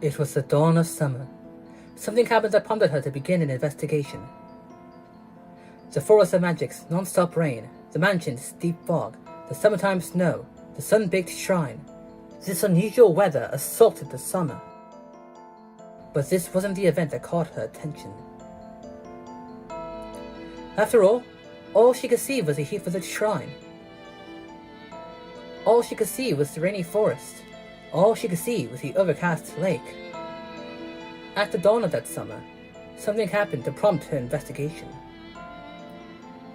It was the dawn of summer. Something happened that prompted her to begin an investigation. The forest of magics, non-stop rain, the mansion's deep fog, the summertime snow, the sun-baked shrine. This unusual weather assaulted the summer. But this wasn't the event that caught her attention. After all she could see was the heat of its shrine. All she could see was the rainy forest. All she could see was the overcast lake. At the dawn of that summer, something happened to prompt her investigation.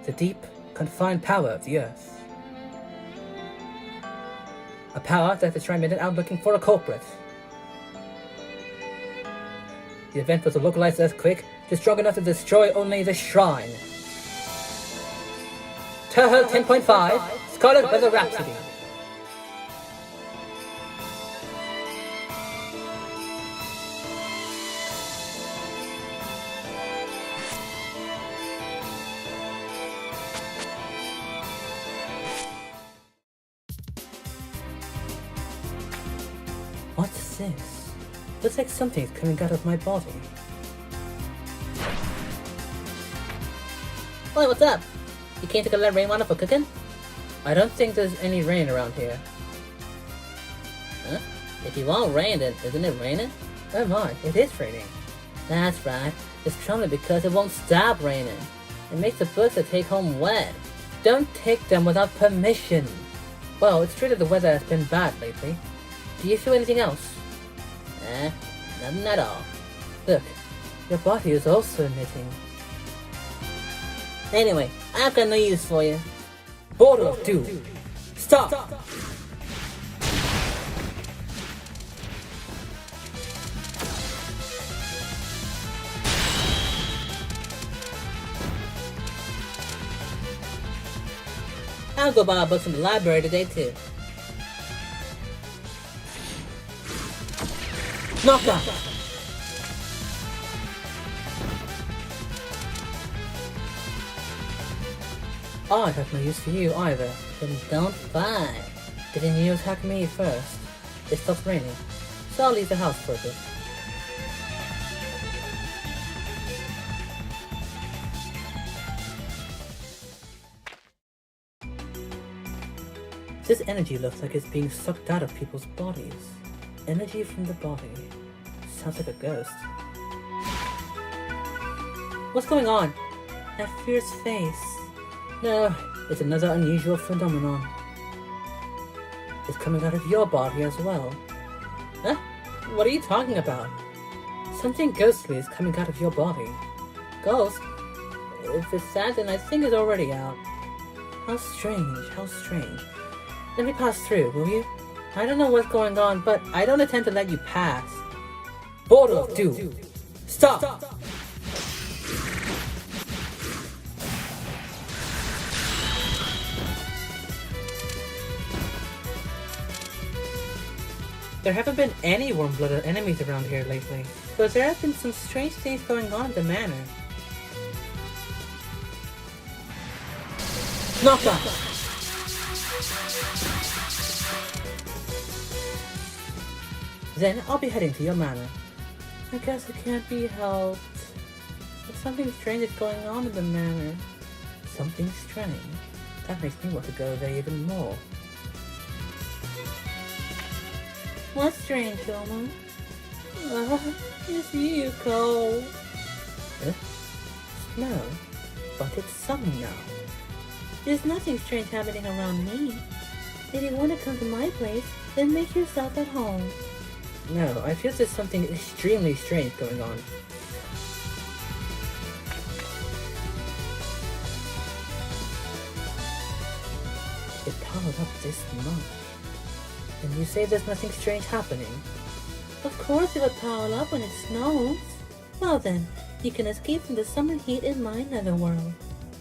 The deep, confined power of the earth. A power that the shrine made it out looking for a culprit. The event was a localized earthquake, just strong enough to destroy only the shrine. TH10.5, Scarlet Weather Rhapsody. What's this? Looks like something's coming out of my body. Hey, what's up? You came to collect rainwater for cooking? I don't think there's any rain around here. Huh? If you want rain, then isn't it raining? Oh my, it is raining. That's right. It's troubling because it won't stop raining. It makes the books I take home wet. Don't take them without permission. Well, it's true that the weather has been bad lately. Do you feel anything else? Nothing at all. Look, your body is also emitting. Anyway, I've got no use for you. Border of Doom. Stop! I'll go buy a book from the library today too. Knockout! I have no use for you either. Then don't fight. Didn't you attack me first? It stopped raining, so I'll leave the house for a bit. This energy looks like it's being sucked out of people's bodies. Energy from the body. Sounds like a ghost. What's going on? That fierce face. No, it's another unusual phenomenon. It's coming out of your body as well. Huh? What are you talking about? Something ghostly is coming out of your body. Ghost? If it's that, then I think it's already out. How strange, how strange. Let me pass through, will you? I don't know what's going on, but I don't intend to let you pass. Border of Doom. Stop! There haven't been any warm-blooded enemies around here lately, but there have been some strange things going on at the manor. Knockout! Then I'll be heading to your manor. I guess it can't be helped. But something strange is going on in the manor. Something strange? That makes me want to go there even more. What's strange, Wilma? It's you, Cole. Huh? Snow? But it's summer now. There's nothing strange happening around me. If you want to come to my place, then make yourself at home. No, I feel there's something extremely strange going on. It powered up this much. And you say there's nothing strange happening? Of course it would power up when it snows. Well then, you can escape from the summer heat in my netherworld.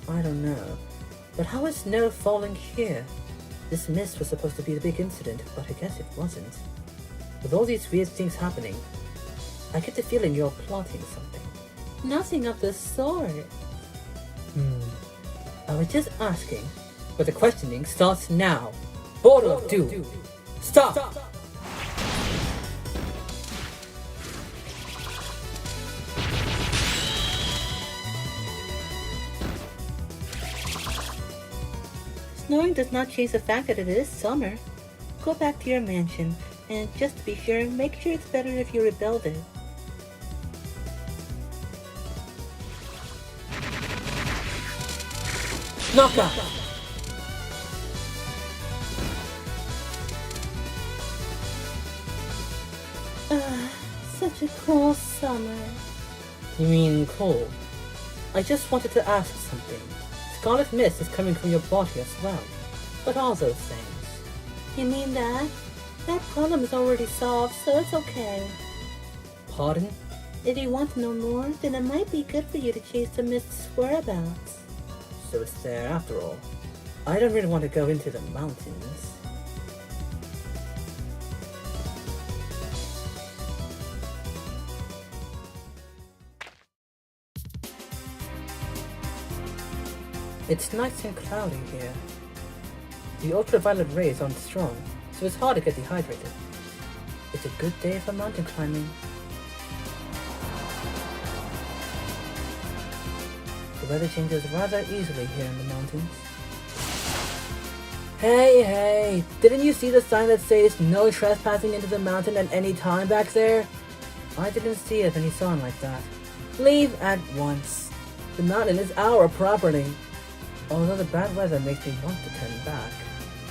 I don't know. But how is snow falling here? This mist was supposed to be the big incident, but I guess it wasn't. With all these weird things happening, I get the feeling you're plotting something. Nothing of the sort. I was just asking, but the questioning starts now. Border of Doom. Stop! Snowing does not change the fact that it is summer. Go back to your mansion, and just to be sure, make sure it's better if you rebuild it. Knockout! Such a cool summer. You mean cold? I just wanted to ask something. Scarlet mist is coming from your body as well. But all those things. You mean that? That problem is already solved, so it's okay. Pardon? If you want to know more, then it might be good for you to chase the mist's whereabouts. So it's there after all. I don't really want to go into the mountains. It's nice and cloudy here. The ultraviolet rays aren't strong, so it's hard to get dehydrated. It's a good day for mountain climbing. The weather changes rather easily here in the mountains. Hey, didn't you see the sign that says no trespassing into the mountain at any time back there? I didn't see it any sign like that. Leave at once. The mountain is our property. Although the bad weather makes me want to turn back,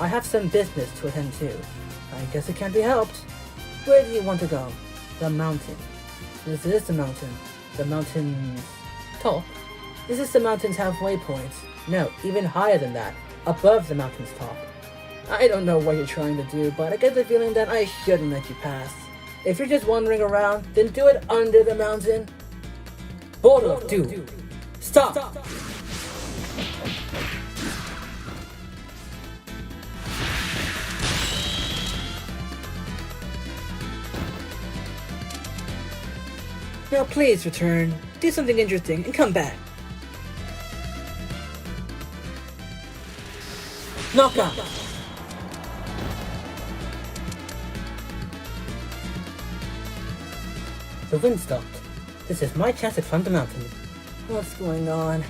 I have some business to attend to. I guess it can't be helped. Where do you want to go? The mountain. This is the mountain. The mountain's top. This is the mountain's halfway point. No, even higher than that. Above the mountain's top. I don't know what you're trying to do, but I get the feeling that I shouldn't let you pass. If you're just wandering around, then do it under the mountain. Border, dude. Stop! Now please return, do something interesting, and come back. Knockout! The wind stopped. This is my chance to climb the mountain. What's going on?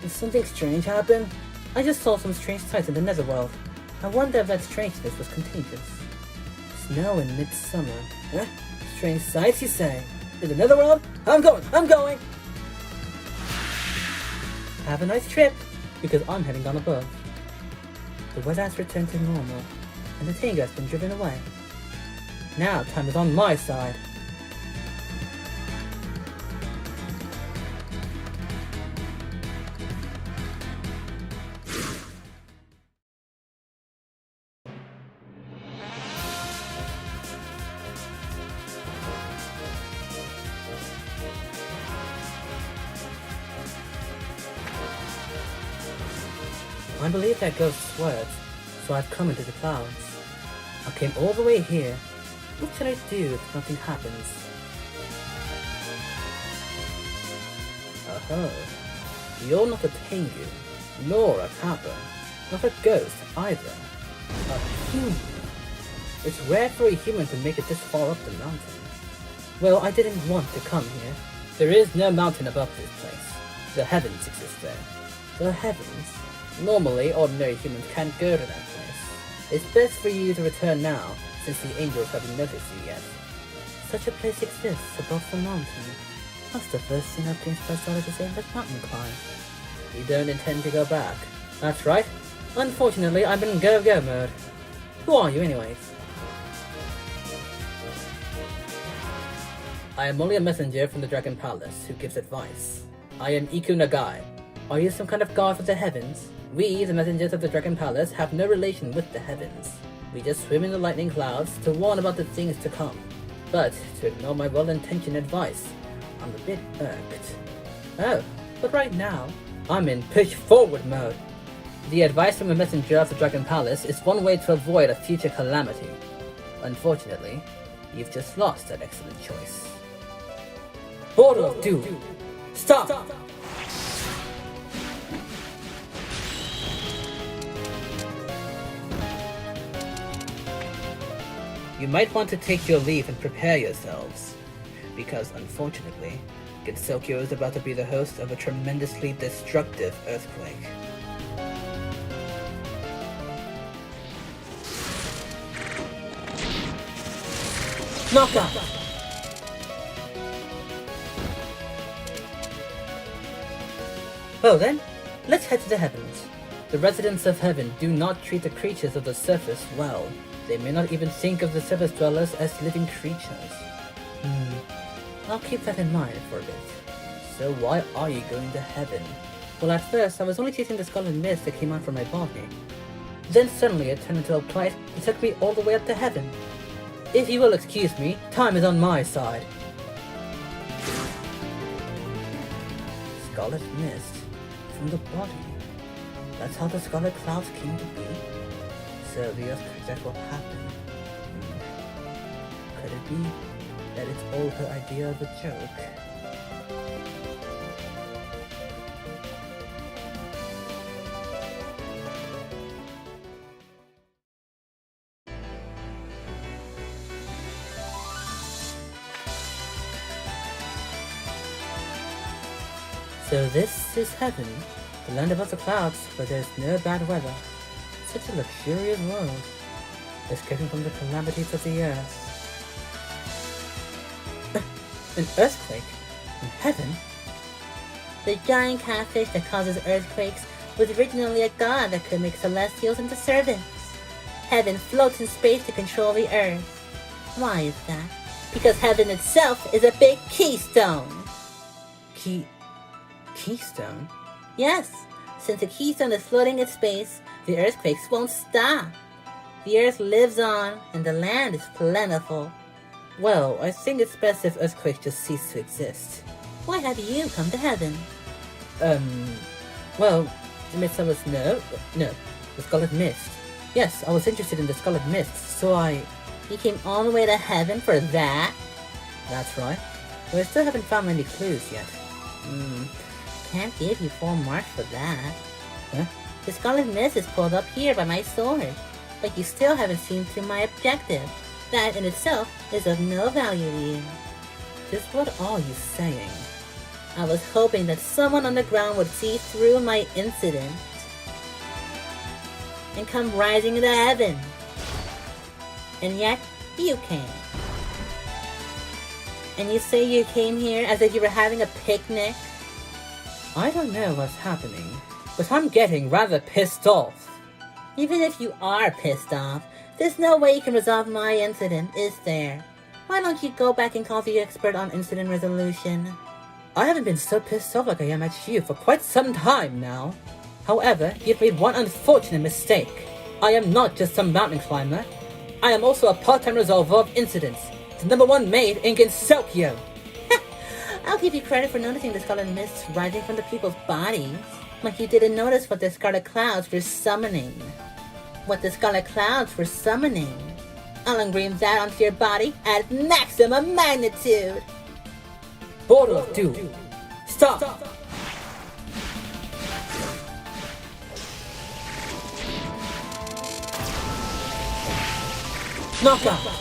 Did something strange happen? I just saw some strange sights in the netherworld. I wonder if that strangeness was contagious. Snow in midsummer. Huh? Strange sights, you say? In the netherworld? I'm going! Have a nice trip, because I'm heading down above. The weather has returned to normal, and the Tengu has been driven away. Now time is on my side. I believe that ghost's words, so I've come into the clouds. I came all the way here. What should I do if nothing happens? Oh, you're not a Tengu, nor a Kappa, not a ghost either. A human. It's rare for a human to make it this far up the mountain. Well, I didn't want to come here. There is no mountain above this place. The heavens exist there. The heavens? Normally, ordinary humans can't go to that place. It's best for you to return now, since the angels haven't noticed you yet. Such a place exists above the mountain. That's the first thing I've gained by started to say this mountain climb. You don't intend to go back? That's right. Unfortunately, I'm in go-go mode. Who are you anyways? I am only a messenger from the Dragon Palace who gives advice. I am Iku Nagai. Are you some kind of god of the heavens? We, the messengers of the Dragon Palace, have no relation with the heavens. We just swim in the lightning clouds to warn about the things to come. But to ignore my well-intentioned advice, I'm a bit irked. Oh, but right now, I'm in push-forward mode. The advice from a messenger of the Dragon Palace is one way to avoid a future calamity. Unfortunately, you've just lost that excellent choice. Border of Doom! Stop! You might want to take your leave and prepare yourselves, because unfortunately, Gensokyo is about to be the host of a tremendously destructive earthquake. Knockout! Well then, let's head to the heavens. The residents of heaven do not treat the creatures of the surface well. They may not even think of the surface dwellers as living creatures. I'll keep that in mind for a bit. So why are you going to heaven? Well, at first, I was only chasing the scarlet mist that came out from my body. Then suddenly it turned into a plight and took me all the way up to heaven. If you will excuse me, time is on my side. Scarlet mist from the body. That's how the scarlet clouds came to be. So the earthquake that will happen. Could it be that it's all her idea of a joke? So this is heaven, the land above the clouds where there's no bad weather. Such a luxurious world, escaping from the calamities of the earth. An earthquake? In heaven? The giant catfish that causes earthquakes was originally a god that could make celestials into servants. Heaven floats in space to control the earth. Why is that? Because heaven itself is a big keystone. Keystone? Yes, since the keystone is floating in space, the earthquakes won't stop. The earth lives on, and the land is plentiful. Well, I think it's best if earthquakes just cease to exist. Why have you come to heaven? Well, the Midsummer's no, the Scarlet Mist. Yes, I was interested in the Scarlet Mist, so You came all the way to heaven for that? That's right. But I still haven't found any clues yet. Can't give you full marks for that. Huh? The Scarlet Mist is pulled up here by my sword, but you still haven't seen through my objective. That in itself is of no value to you. Just what are you saying? I was hoping that someone on the ground would see through my incident and come rising into heaven. And yet, you came. And you say you came here as if you were having a picnic? I don't know what's happening, but I'm getting rather pissed off. Even if you are pissed off, there's no way you can resolve my incident, is there? Why don't you go back and call the expert on incident resolution? I haven't been so pissed off like I am at you for quite some time now. However, you've made one unfortunate mistake. I am not just some mountain climber. I am also a part-time resolver of incidents. The #1 maid in Sakuya. I'll give you credit for noticing the scarlet mists rising from the people's bodies, like you didn't notice what the scarlet clouds were summoning. What the scarlet clouds were summoning. I'll engrave that onto your body at maximum magnitude. Border of Doom. Stop! Knockout!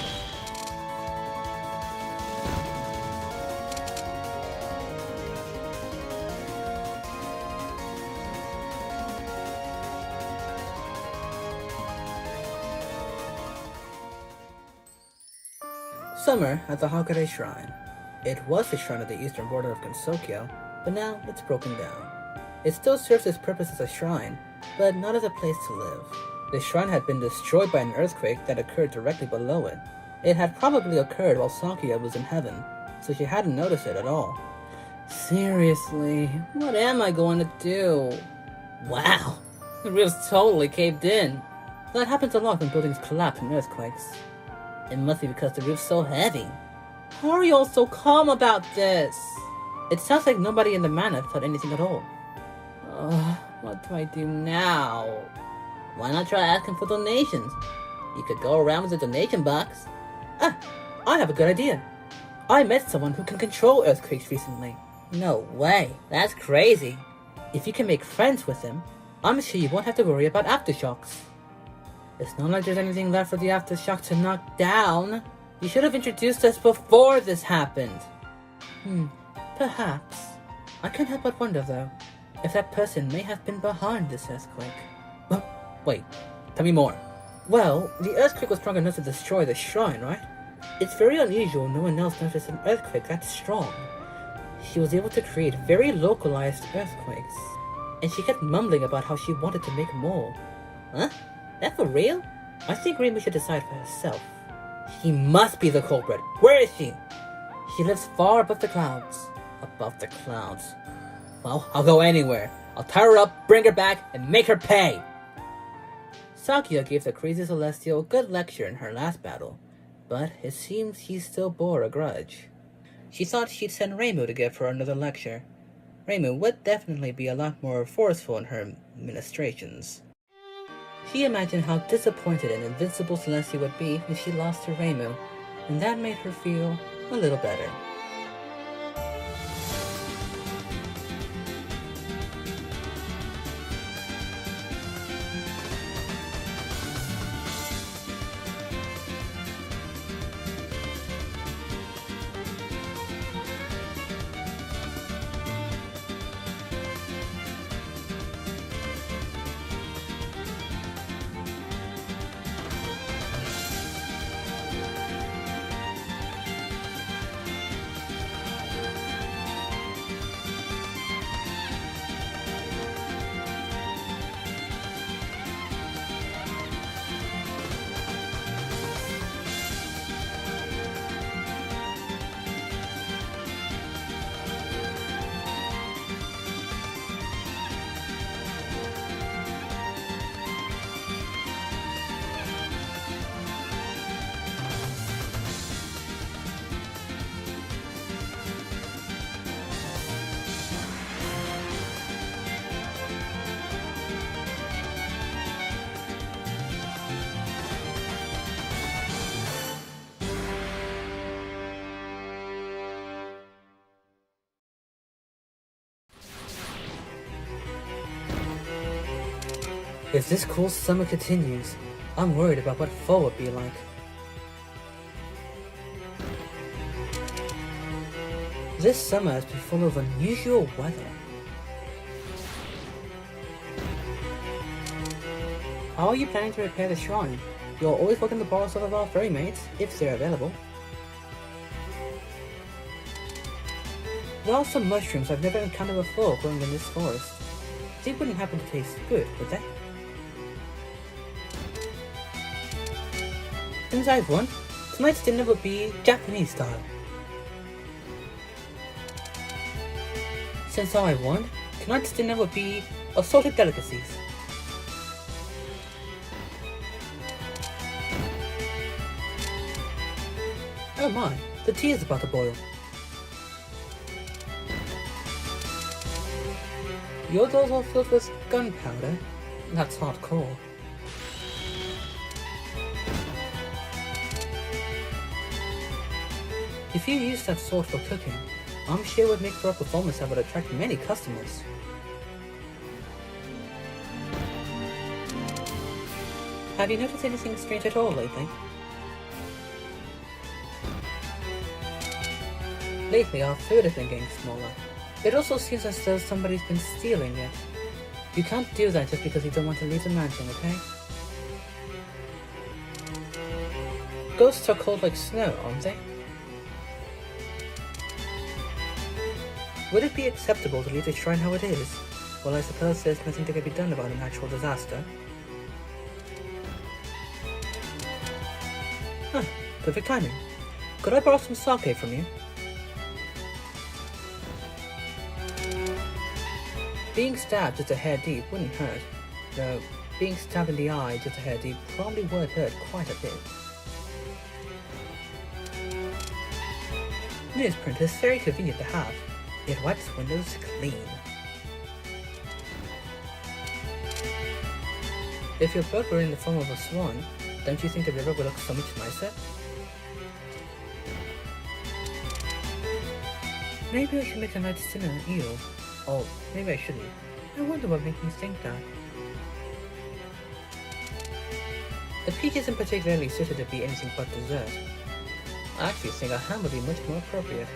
Summer at the Hakare Shrine. It was the shrine at the eastern border of Kansokyo, but now it's broken down. It still serves its purpose as a shrine, but not as a place to live. The shrine had been destroyed by an earthquake that occurred directly below it. It had probably occurred while Sakuya was in heaven, so she hadn't noticed it at all. Seriously, what am I going to do? Wow, the roof's totally caved in. That happens a lot when buildings collapse in earthquakes. It must be because the roof's so heavy. How are you all so calm about this? It sounds like nobody in the manor thought anything at all. What do I do now? Why not try asking for donations? You could go around with a donation box. I have a good idea. I met someone who can control earthquakes recently. No way, that's crazy. If you can make friends with him, I'm sure you won't have to worry about aftershocks. It's not like there's anything left for the aftershock to knock down. You should have introduced us before this happened. Perhaps. I can't help but wonder, though, if that person may have been behind this earthquake. Wait, tell me more. Well, the earthquake was strong enough to destroy the shrine, right? It's very unusual no one else noticed an earthquake that strong. She was able to create very localized earthquakes, and she kept mumbling about how she wanted to make more. Huh? That for real? I think Reimu should decide for herself. She must be the culprit. Where is she? She lives far above the clouds. Above the clouds. Well, I'll go anywhere. I'll tie her up, bring her back, and make her pay. Sakuya gave the crazy celestial a good lecture in her last battle, but it seems he still bore a grudge. She thought she'd send Reimu to give her another lecture. Reimu would definitely be a lot more forceful in her ministrations. She imagined how disappointed an invincible Celestia would be if she lost to Reimu, and that made her feel a little better. If this cool summer continues, I'm worried about what fall would be like. This summer has been full of unusual weather. How are you planning to repair the shrine? You're always welcome to borrow some of our fairy mates, if they're available. There are some mushrooms I've never encountered before growing in this forest. They wouldn't happen to taste good, would they? Since I've won, tonight's dinner will be Japanese style. Since I won, tonight's dinner will be assorted delicacies. Oh my, the tea is about to boil. Your dolls are filled with gunpowder? That's hardcore. If you use that salt for cooking, I'm sure it would make for a performance that would attract many customers. Have you noticed anything strange at all lately? Lately, our food has been getting smaller. It also seems as though somebody's been stealing it. You can't do that just because you don't want to leave the mansion, okay? Ghosts are cold like snow, aren't they? Would it be acceptable to leave the shrine how it is? Well, I suppose there's nothing that can be done about a natural disaster. Huh, perfect timing. Could I borrow some sake from you? Being stabbed just a hair deep wouldn't hurt, though being stabbed in the eye just a hair deep probably would hurt quite a bit. Newsprint is very convenient to have. It wipes windows clean. If your boat were in the form of a swan, don't you think the river would look so much nicer? Maybe I should make a night's dinner an eel. Oh, maybe I shouldn't. I wonder what makes me think that. The peach isn't particularly suited to be anything but dessert. I actually think a ham would be much more appropriate.